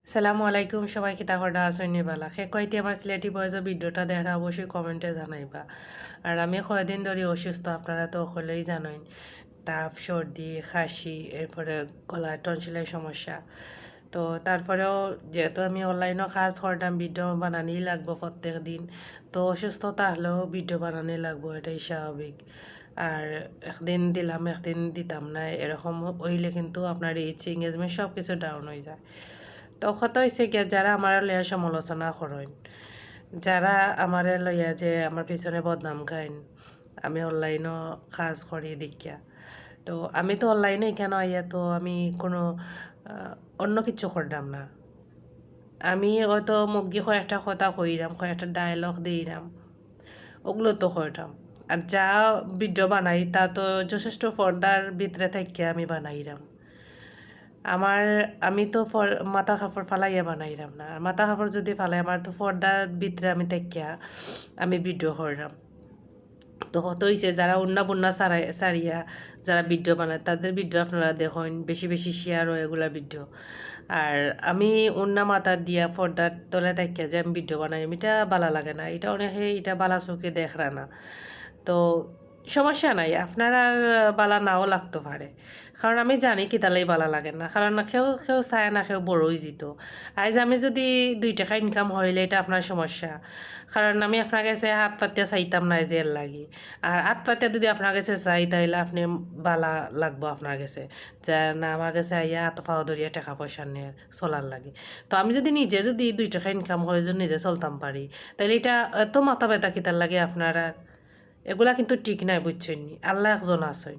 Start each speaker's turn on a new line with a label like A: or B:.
A: আসসালামু আলাইকুম সবাই কিতা করডা আসনি বালা সে কয়টি আমার সিলেটি বয়সের ভিডিওটা দেখা অবশ্যই কমেন্টে জানাইবা। আর আমি কয়দিন ধরে অসুস্থ, আপনারা তো সকলেই জানেন। তাপ, সর্দি, খাসি, এরপরে গলায় টনসিলের সমস্যা। তো তারপরেও যেহেতু আমি অনলাইনও কাজ করতাম, ভিডিও বানানোই লাগবো প্রত্যেক দিন। তো অসুস্থতা হলেও ভিডিও বানানোই লাগবো, এটাই স্বাভাবিক। আর একদিন দিলাম একদিন দিতাম না, এরকম হইলে কিন্তু আপনার রিচ, এঙ্গেজমেন্ট সব কিছু ডাউন হয়ে যায়। তো কত হয়েছে গিয়া যারা আমার লইয়া সমালোচনা করেন, যারা আমার লইয়া যে আমার পিছনে বদনাম খাইন, আমি অনলাইনও কাজ করি দেখিয়া। তো আমি তো অনলাইনে কেন আইয়া তো আমি কোনো অন্য কিছু করতাম না। আমি হয়তো মুখ দিয়ে কয়েকটা কথা কইরাম, কয়েকটা ডায়লগ দিইরাম, ওগুলো তো করতাম। আর যা ভিডিও বানাই তা তো যথেষ্ট পর্দার ভিতরে থাকিয়া আমি বানাইরাম। আমার আমি তো মাথা কাপড় ফালাইয়া বানাইলাম না। আর মাথা কাপড় যদি ফালাই, আমার তো পর্দার ভিতরে আমি থাকিয়া আমি ভিডিও করলাম। তো হত হইছে যারা উন্না বুন্না সারিয়া যারা ভিডিও বানায় তাদের ভিডিও আপনারা দেখুন, বেশি বেশি শেয়ার হয় এগুলা ভিডিও। আর আমি উন্না মাথা দিয়া পর্দার তলে থাকিয়া যে আমি ভিডিও বানাই, এটা ভালো লাগে না। এটা অনেকে এটা বালা চোখে দেখরা না। তো সমস্যা নাই, আপনার আর বালা নাও লাগতে পারে। কারণ আমি জানি কি তালেই বালা লাগে না, কারণ কেউ কেউ চায় না, কেউ বড়ই যেত। আজ আমি যদি 2 টাকা ইনকাম হইলে এটা আপনার সমস্যা। কারণ আমি আপনার কাছে হাত পাতিয়া চাইতাম না যে এর লাগি। আর হাত পাতিয়া যদি আপনার কাছে চাই তাইলে আপনি বালা লাগবো আপনার কাছে, যে না আমার কাছে আইয়া হাত পাওয়া ধরিয়া টাকা পয়সা নিয়ে চলার লাগে। তো আমি যদি নিজে যদি 2 টাকা ইনকাম করে যদি নিজে চলতাম পারি, তাহলে এটা এত মাথা ব্যথা কিতার লাগে আপনারা। এগুলা কিন্তু ঠিক নাই, বুঝছেন নি? আল্লাহ একজন আছেন।